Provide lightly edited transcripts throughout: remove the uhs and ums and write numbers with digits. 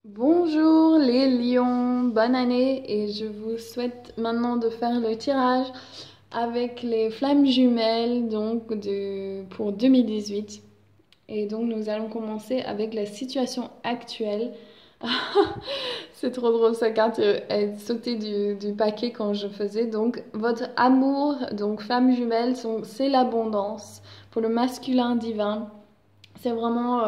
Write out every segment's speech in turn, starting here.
Bonjour les lions, bonne année et je vous souhaite maintenant de faire le tirage avec les flammes jumelles pour 2018. Et donc nous allons commencer avec la situation actuelle. C'est trop drôle, sa carte elle sautait du paquet quand je faisais. Donc votre amour, donc flammes jumelles, c'est l'abondance pour le masculin divin. C'est vraiment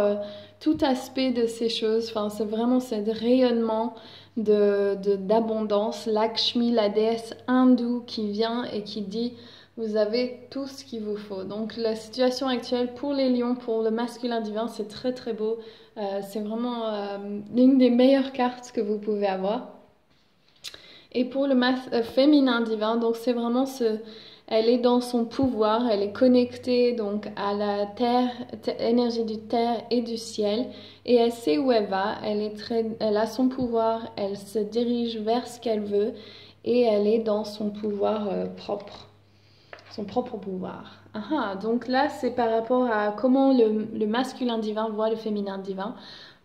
tout aspect de ces choses. Enfin, c'est vraiment ce rayonnement d'abondance. Lakshmi, la déesse hindoue qui vient et qui dit vous avez tout ce qu'il vous faut. Donc la situation actuelle pour les lions, pour le masculin divin, c'est très très beau. C'est vraiment l'une des meilleures cartes que vous pouvez avoir. Et pour le féminin divin, donc c'est vraiment elle est dans son pouvoir, elle est connectée donc à la terre, énergie du terre et du ciel, et elle sait où elle va, elle a son pouvoir, elle se dirige vers ce qu'elle veut, et elle est dans son pouvoir propre, son propre pouvoir. Donc là, c'est par rapport à comment le masculin divin voit le féminin divin.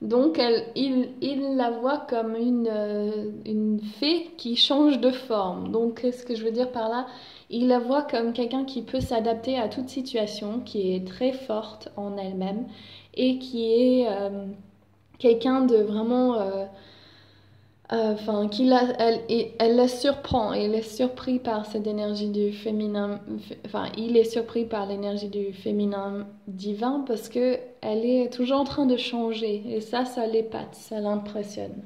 Donc il la voit comme une fée qui change de forme. Donc qu'est-ce que je veux dire par là? Il la voit comme quelqu'un qui peut s'adapter à toute situation, qui est très forte en elle-même et qui est quelqu'un de vraiment enfin, elle la surprend, elle est surpris par cette énergie du féminin, enfin, il est surpris par l'énergie du féminin divin parce que elle est toujours en train de changer et ça l'épate, ça l'impressionne.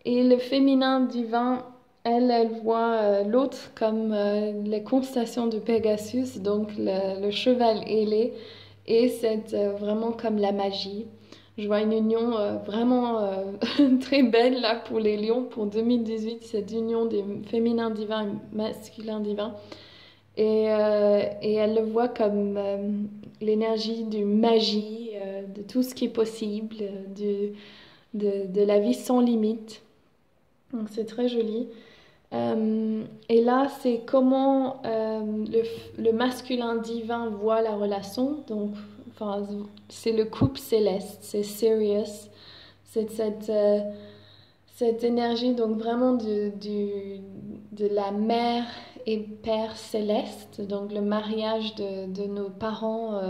Et le féminin divin, elle voit l'autre comme les constellations de Pegasus, donc le cheval ailé, et c'est vraiment comme la magie. Je vois une union vraiment très belle là pour les lions pour 2018, cette union des féminins divins et masculins divins. Et elle le voit comme l'énergie du magie, de tout ce qui est possible, de la vie sans limite. Donc c'est très joli. Et là, c'est comment le masculin divin voit la relation. Donc, enfin, c'est le couple céleste, c'est Sirius. C'est cette énergie, donc vraiment de la mère et père céleste, donc le mariage de nos parents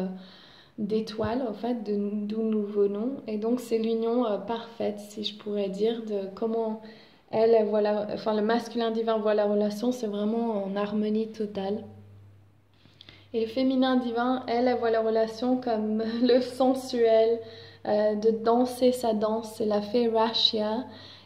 d'étoiles, en fait, d'où nous venons. Et donc, c'est l'union parfaite, si je pourrais dire, de comment elle voit enfin, le masculin divin voit la relation, c'est vraiment en harmonie totale. Et le féminin divin, elle voit la relation comme le sensuel, de danser sa danse, c'est la fée Rashia.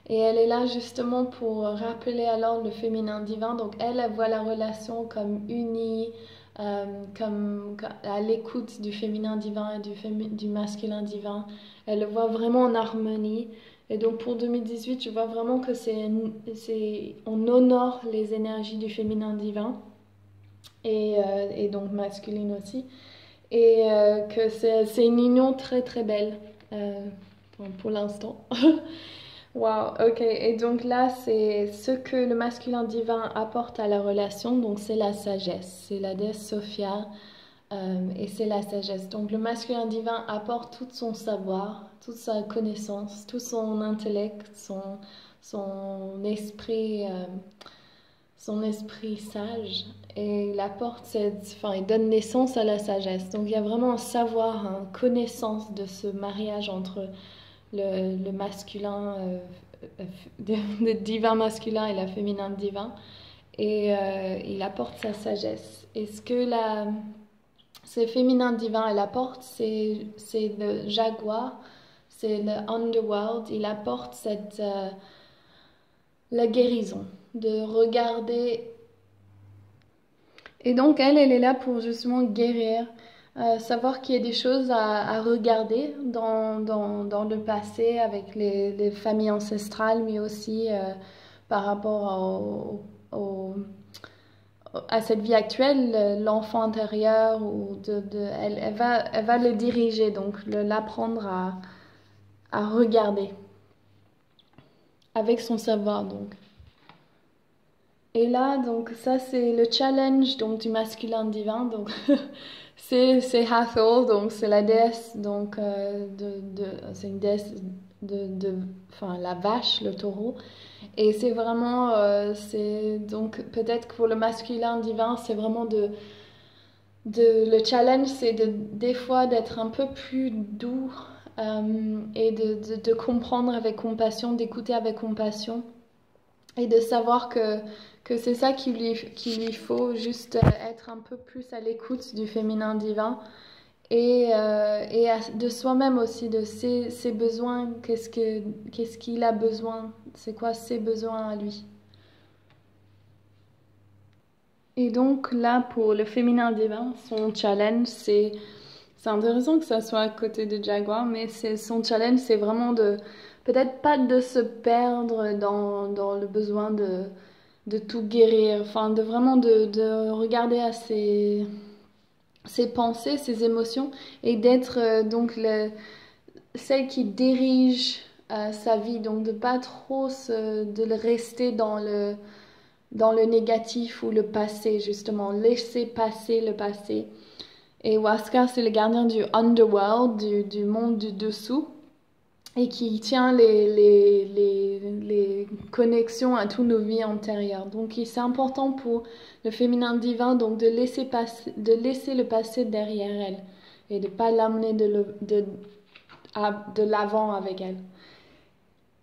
Et elle est là justement pour rappeler alors le féminin divin. Donc elle voit la relation comme unie, comme à l'écoute du féminin divin et du masculin divin. Elle le voit vraiment en harmonie. Et donc pour 2018, je vois vraiment que on honore les énergies du féminin divin et donc masculine aussi. Et que c'est une union très très belle pour l'instant. Wow, ok. Et donc là, c'est ce que le masculin divin apporte à la relation. Donc c'est la sagesse. C'est la déesse Sophia et c'est la sagesse. Donc le masculin divin apporte tout son savoir, toute sa connaissance, tout son intellect, son esprit. Son esprit sage et il apporte enfin, il donne naissance à la sagesse. Donc il y a vraiment un savoir, une connaissance de ce mariage entre le masculin, le divin masculin et la féminin divin. Et il apporte sa sagesse. Et ce féminin divin, elle apporte, c'est le jaguar, c'est le underworld. Il apporte la guérison, de regarder. Et donc elle est là pour justement guérir, savoir qu'il y a des choses à regarder dans le passé avec les familles ancestrales, mais aussi par rapport à cette vie actuelle, l'enfant intérieur, elle va le diriger, donc l'apprendre à regarder avec son savoir donc. Et là, donc ça c'est le challenge donc du masculin divin. Donc c'est Hathor, donc c'est la déesse, donc c'est une déesse enfin, la vache, le taureau. Et c'est vraiment, c'est donc peut-être que pour le masculin divin, c'est vraiment le challenge, c'est des fois d'être un peu plus doux et de comprendre avec compassion, d'écouter avec compassion et de savoir que c'est ça qu'il lui faut, juste être un peu plus à l'écoute du féminin divin et de soi-même aussi, de ses besoins, qu'est-ce qu'il a besoin, c'est quoi ses besoins à lui. Et donc là, pour le féminin divin, son challenge, c'est intéressant que ça soit à côté de Jaguar, mais son challenge, c'est vraiment peut-être pas de se perdre dans le besoin de tout guérir, enfin de vraiment de regarder à ses pensées, ses émotions, et d'être donc celle qui dirige sa vie, donc de pas trop de le rester dans le négatif ou le passé, justement, laisser passer le passé. Et Huascar, c'est le gardien du underworld, du monde du dessous, et qui tient les connexions à toutes nos vies antérieures. Donc c'est important pour le féminin divin donc de laisser le passé derrière elle et de ne pas l'amener de l'avant avec elle.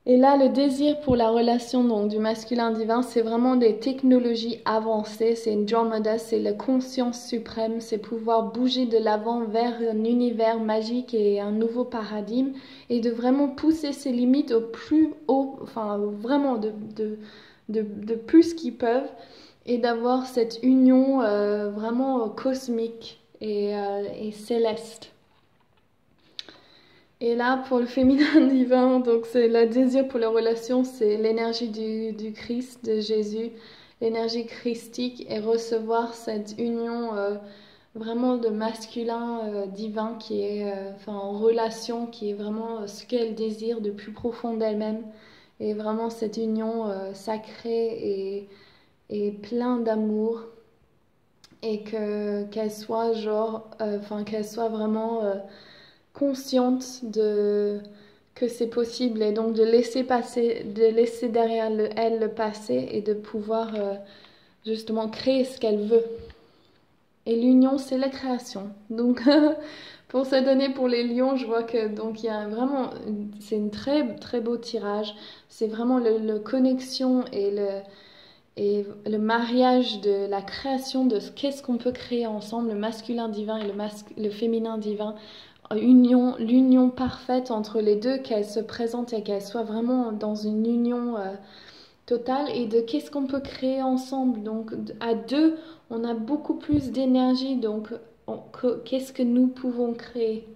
Et là, le désir pour la relation donc, du masculin divin, c'est vraiment des technologies avancées, c'est Andromeda, c'est la conscience suprême, c'est pouvoir bouger de l'avant vers un univers magique et un nouveau paradigme, et de vraiment pousser ses limites au plus haut, enfin vraiment de plus qu'ils peuvent, et d'avoir cette union vraiment cosmique et céleste. Et là, pour le féminin divin, donc c'est le désir pour la relation, c'est l'énergie du Christ, de Jésus, l'énergie christique, et recevoir cette union vraiment de masculin divin qui est enfin, en relation, qui est vraiment ce qu'elle désire de plus profond d'elle-même, et vraiment cette union sacrée et plein d'amour, et qu'elle soit genre, enfin qu'elle soit vraiment consciente que c'est possible, et donc de laisser derrière elle le passé, et de pouvoir justement créer ce qu'elle veut. Et l'union, c'est la création. Donc pour cette année, pour les lions, je vois que donc il y a vraiment, c'est un très très beau tirage. C'est vraiment le connexion et le mariage de la création de qu'est-ce qu'on peut créer ensemble, le masculin divin et le féminin divin. L'union parfaite entre les deux, qu'elles se présentent et qu'elles soient vraiment dans une union totale, et de qu'est-ce qu'on peut créer ensemble. Donc à deux, on a beaucoup plus d'énergie, donc qu'est-ce que nous pouvons créer.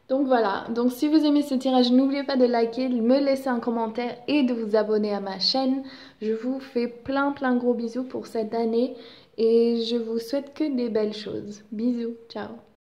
Donc voilà, donc si vous aimez ce tirage, n'oubliez pas de liker, de me laisser un commentaire et de vous abonner à ma chaîne. Je vous fais plein gros bisous pour cette année et je vous souhaite que des belles choses. Bisous, ciao.